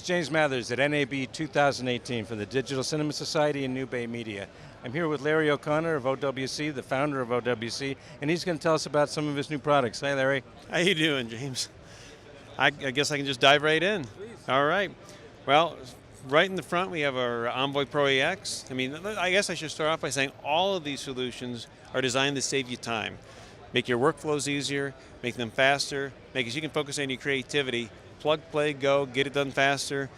is James Mathers at NAB 2018 for the Digital Cinema Society and New Bay Media. I'm here with Larry O'Connor of OWC, the founder of OWC, and he's going to tell us about some of his new products. Hi, Larry. How you doing, James? I guess I can just dive right in. Please. All right. Well, right in the front we have our Envoy Pro EX. I guess I should start off by saying all of these solutions are designed to save you time. Make your workflows easier, make them faster, make it so you can focus on your creativity. Plug, play, go, get it done faster.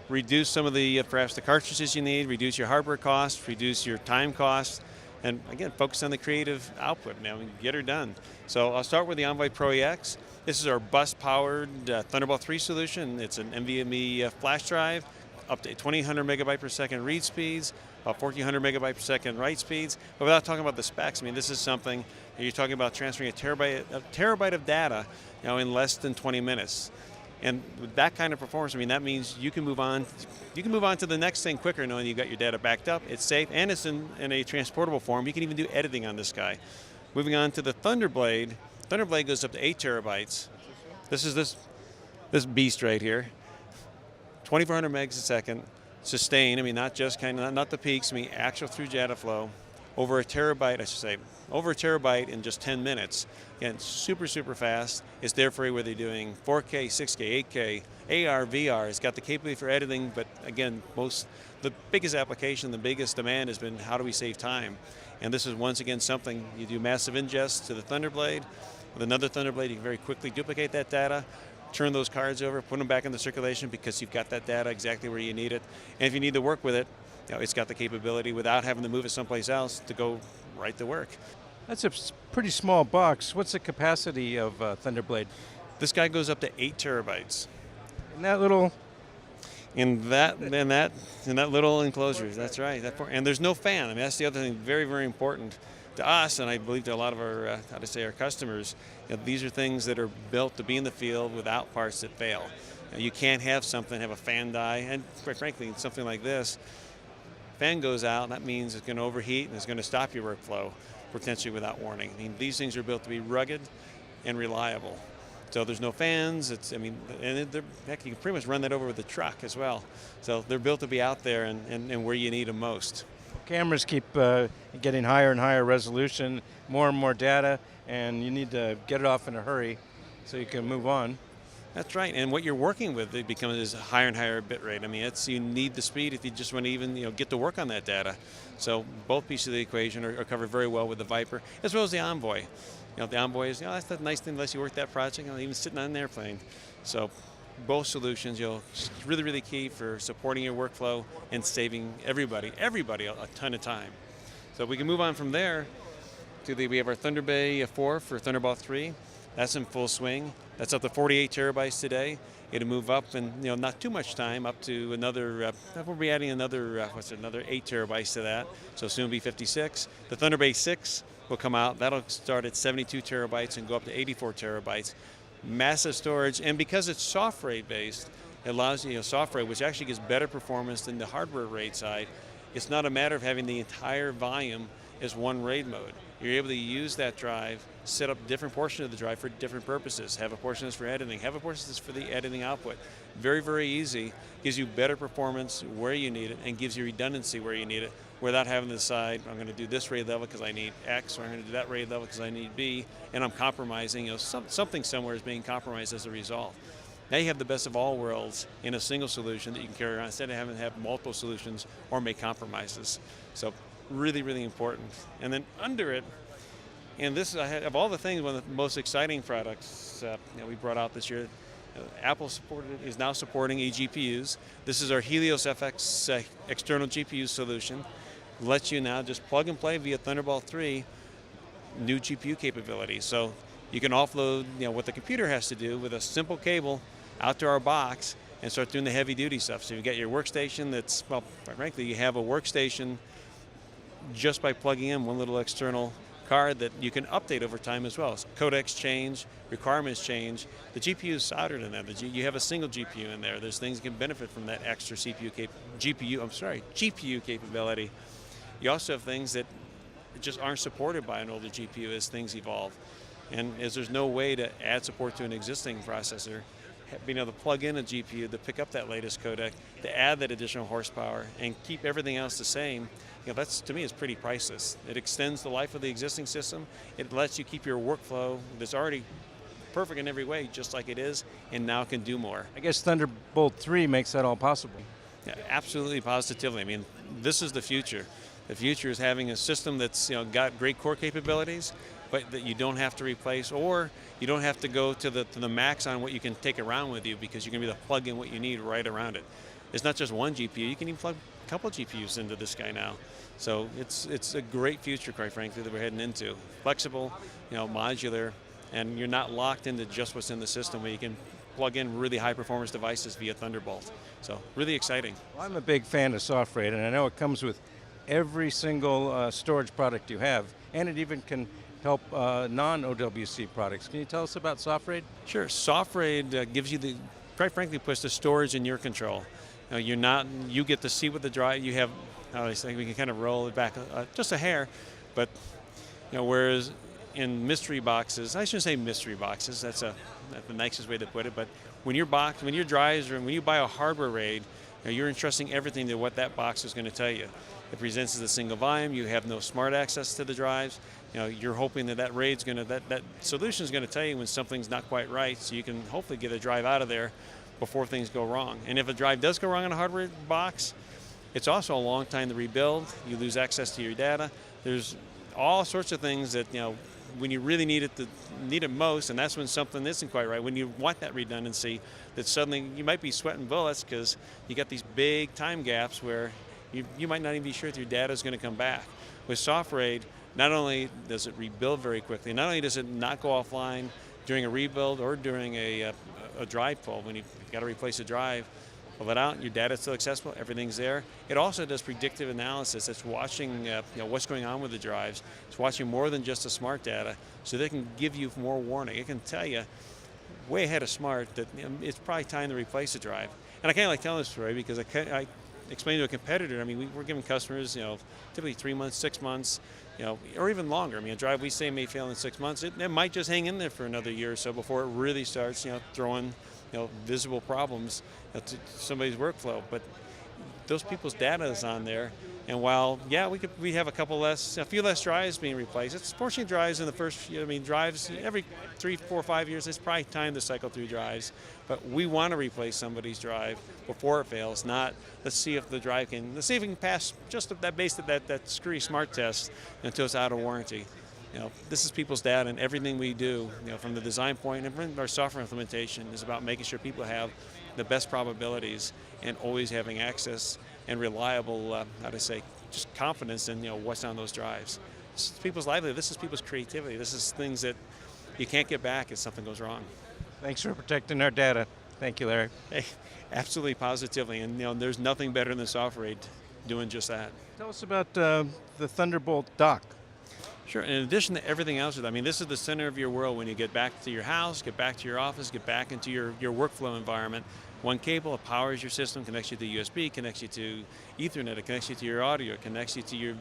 Reduce some of the, perhaps the cartridges you need, reduce your hardware costs, reduce your time costs, and again, focus on the creative output now and get her done. So I'll start with the Envoy Pro EX. This is our bus-powered Thunderbolt 3 solution. It's an NVMe flash drive, up to 2,800 megabyte per second read speeds, about 1,400 megabyte per second write speeds. But without talking about the specs, this is something, you're talking about transferring a terabyte of data in less than 20 minutes. And with that kind of performance, that means you can move on. You can move on to the next thing quicker, knowing you got your data backed up. It's safe, and it's in a transportable form. You can even do editing on this guy. Moving on to the Thunderblade. Thunderblade goes up to 8 terabytes. This is this beast right here. 2,400 megs a second, sustained. Not just not the peaks. Actual through data flow. Over a terabyte, I should say, over a terabyte in just 10 minutes. Again, super, super fast. It's there for you whether you're doing 4K, 6K, 8K, AR, VR. It's got the capability for editing, but again, the biggest application, the biggest demand has been how do we save time? And this is once again something, you do massive ingest to the Thunderblade. With another Thunderblade, you can very quickly duplicate that data, turn those cards over, put them back into circulation because you've got that data exactly where you need it. And if you need to work with it, it's got the capability without having to move it someplace else to go right to work. That's a pretty small box. What's the capacity of Thunderblade? This guy goes up to 8 terabytes. And that little... In that little enclosures, that's right. And there's no fan. That's the other thing, very, very important to us, and I believe to a lot of our, our customers. These are things that are built to be in the field without parts that fail. You can't have something have a fan die, and quite frankly, something like this, fan goes out, and that means it's going to overheat and it's going to stop your workflow potentially without warning. These things are built to be rugged and reliable. So there's no fans. Heck, you can pretty much run that over with a truck as well. So they're built to be out there and where you need them most. Cameras keep getting higher and higher resolution, more and more data, and you need to get it off in a hurry so you can move on. That's right, and what you're working with, it becomes a higher and higher bit rate. You need the speed if you just want to even get to work on that data. So both pieces of the equation are covered very well with the Viper, as well as the Envoy. The Envoy is, that's the nice thing, unless you work that project, even sitting on an airplane. So both solutions, really, really key for supporting your workflow and saving everybody a ton of time. So we can move on from there to we have our Thunderbay 4 for Thunderbolt 3. That's in full swing. That's up to 48 terabytes today. It'll move up in not too much time, up to another. We'll be adding another 8 terabytes to that. So soon be 56. The Thunderbay 6 will come out. That'll start at 72 terabytes and go up to 84 terabytes. Massive storage, and because it's soft RAID based, it allows soft RAID, which actually gives better performance than the hardware RAID side. It's not a matter of having the entire volume as one RAID mode. You're able to use that drive, set up different portions of the drive for different purposes. Have a portion that's for editing, have a portion that's for the editing output. Very, very easy, gives you better performance where you need it, and gives you redundancy where you need it, without having to decide, I'm going to do this RAID level because I need X, or I'm going to do that RAID level because I need B, and I'm compromising, something somewhere is being compromised as a result. Now you have the best of all worlds in a single solution that you can carry around, instead of having to have multiple solutions or make compromises. So really, really important. And then under it, and this, of all the things, one of the most exciting products we brought out this year, Apple is now supporting eGPUs. This is our Helios FX external GPU solution. Lets you now just plug and play via Thunderbolt 3 new GPU capability. So you can offload what the computer has to do with a simple cable out to our box and start doing the heavy duty stuff. So you get your workstation that's, well, quite frankly, you have a workstation just by plugging in one little external card that you can update over time as well. So codecs change, requirements change. The GPU is soldered in that. You have a single GPU in there. There's things that can benefit from that extra GPU capability. You also have things that just aren't supported by an older GPU as things evolve. And as there's no way to add support to an existing processor, being able to plug in a GPU to pick up that latest codec, to add that additional horsepower, and keep everything else the same, that's, to me, is pretty priceless. It extends the life of the existing system. It lets you keep your workflow that's already perfect in every way, just like it is, and now can do more. I guess Thunderbolt 3 makes that all possible. Yeah, absolutely, positively. I mean, this is the future. The future is having a system that's got great core capabilities, but that you don't have to replace, or you don't have to go to the max on what you can take around with you, because you can be able to plug in what you need right around it. It's not just one GPU, you can even plug a couple GPUs into this guy now. So it's a great future, quite frankly, that we're heading into. Flexible, modular, and you're not locked into just what's in the system, where you can plug in really high performance devices via Thunderbolt. So really exciting. Well, I'm a big fan of SoftRAID, and I know it comes with every single storage product you have, and it even can help non-OWC products. Can you tell us about SoftRAID? Sure. SoftRAID gives you quite frankly, puts the storage in your control. You get to see what the drive you have. I think we can kind of roll it back just a hair, but whereas in mystery boxes, I shouldn't say mystery boxes. That's the nicest way to put it. But when you buy a hardware RAID, you're entrusting everything to what that box is going to tell you. It presents as a single volume. You have no smart access to the drives. You're hoping that RAID's going to that solution is going to tell you when something's not quite right, so you can hopefully get a drive out of there before things go wrong. And if a drive does go wrong in a hardware box, it's also a long time to rebuild. You lose access to your data. There's all sorts of things that when you really need it most, and that's when something isn't quite right. When you want that redundancy, that suddenly you might be sweating bullets because you got these big time gaps where you might not even be sure if your data is going to come back. With SoftRAID, not only does it rebuild very quickly, not only does it not go offline during a rebuild or during a drive pull when you've got to replace a drive, pull it out, your data is still accessible, everything's there. It also does predictive analysis. It's watching what's going on with the drives. It's watching more than just the smart data, so they can give you more warning. It can tell you way ahead of smart that it's probably time to replace a drive. And I kind of like telling this story because I explained to a competitor, we're giving customers, typically 3 months, 6 months, or even longer. A drive we say may fail in 6 months. It might just hang in there for another year or so before it really starts, throwing, visible problems to somebody's workflow. But those people's data is on there, and while we have a few less drives being replaced. It's fortunately drives in the first. Drives every 3, 4, 5 years. It's probably time to cycle through drives, but we want to replace somebody's drive before it fails. Not let's see if it can pass just that screwy smart test until it's out of warranty. This is people's data, and everything we do, from the design point and our software implementation is about making sure people have the best probabilities and always having access and reliable, just confidence in what's on those drives. This is people's livelihood. This is people's creativity. This is things that you can't get back if something goes wrong. Thanks for protecting our data. Thank you, Larry. Hey, absolutely, positively, and there's nothing better than SoftRAID doing just that. Tell us about the Thunderbolt dock. Sure. In addition to everything else, this is the center of your world when you get back to your house, get back to your office, get back into your workflow environment. One cable, it powers your system, connects you to USB, connects you to Ethernet, it connects you to your audio, it connects you to your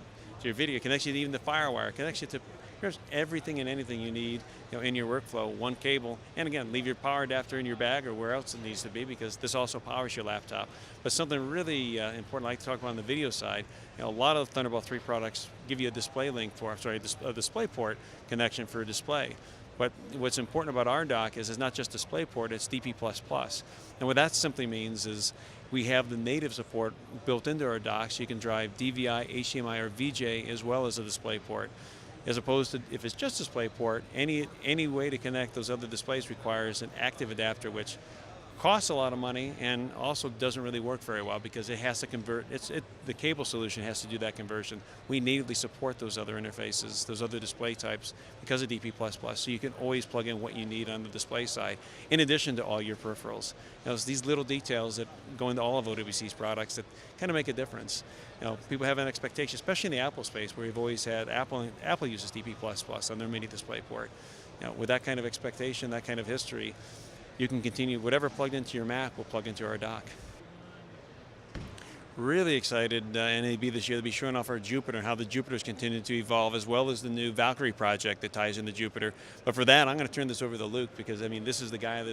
video, connects you to even the FireWire, connects you to everything and anything you need in your workflow, one cable. And again, leave your power adapter in your bag or where else it needs to be, because this also powers your laptop. But something really important I like to talk about on the video side, a lot of Thunderbolt 3 products give you a display link a display port connection for a display. But what's important about our dock is it's not just DisplayPort, it's DP++. And what that simply means is we have the native support built into our dock, so you can drive DVI, HDMI, or VJ as well as a DisplayPort. As opposed to if it's just DisplayPort, any way to connect those other displays requires an active adapter, which costs a lot of money and also doesn't really work very well because it has to convert. The cable solution has to do that conversion. We natively support those other interfaces, those other display types because of DP++, so you can always plug in what you need on the display side, in addition to all your peripherals. It's these little details that go into all of OWC's products that kind of make a difference. People have an expectation, especially in the Apple space, where we've always had Apple uses DP++ on their mini display port. With that kind of expectation, that kind of history, you can continue whatever plugged into your Mac will plug into our dock. Really excited, NAB this year to be showing off our Jupiter and how the Jupiter's continuing to evolve, as well as the new Valkyrie project that ties into Jupiter. But for that, I'm going to turn this over to Luke, because I mean, this is the guy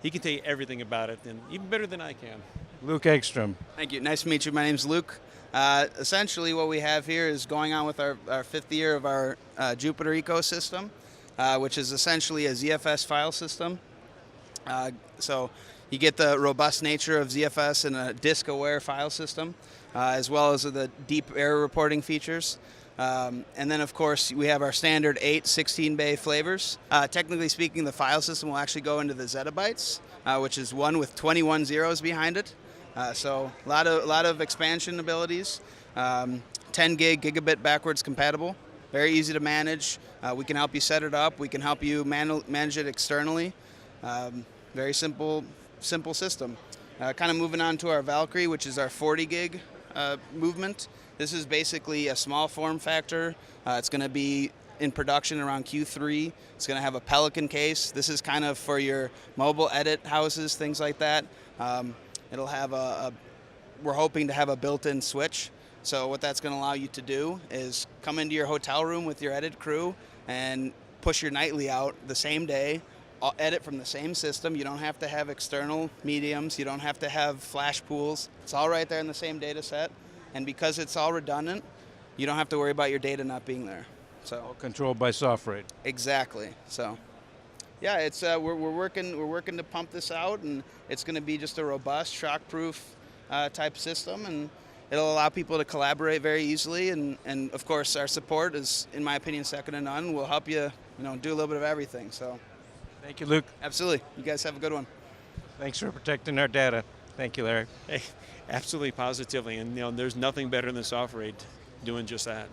he can tell you everything about it, and even better than I can. Luke Ekstrom. Thank you. Nice to meet you. My name's Luke. Essentially, what we have here is going on with our 5th year of our Jupiter ecosystem, which is essentially a ZFS file system. So you get the robust nature of ZFS in a disk-aware file system, as well as the deep error reporting features. And then, of course, we have our standard 8 16-bay flavors. Technically speaking, the file system will actually go into the zettabytes, which is one with 21 zeros behind it. So a lot of expansion abilities. 10 gigabit backwards compatible. Very easy to manage. We can help you set it up. We can help you manage it externally. Very simple system. Kind of moving on to our Valkyrie, which is our 40 gig movement. This is basically a small form factor. It's going to be in production around Q3. It's going to have a Pelican case. This is kind of for your mobile edit houses, things like that. It'll have we're hoping to have a built-in switch. So what that's going to allow you to do is come into your hotel room with your edit crew and push your nightly out the same day, edit from the same system. You don't have to have external mediums. You don't have to have flash pools. It's all right there in the same data set. And because it's all redundant, you don't have to worry about your data not being there. So All controlled by software. exactly. So yeah, it's we're working to pump this out, and it's going to be just a robust, shock-proof type system, and it'll allow people to collaborate very easily. And of course, our support is, in my opinion, second to none. We'll help you, do a little bit of everything. So Thank you, Luke. absolutely, you guys have a good one. Thanks for protecting our data. Thank you, Larry. Hey, absolutely, positively, and there's nothing better than software doing just that.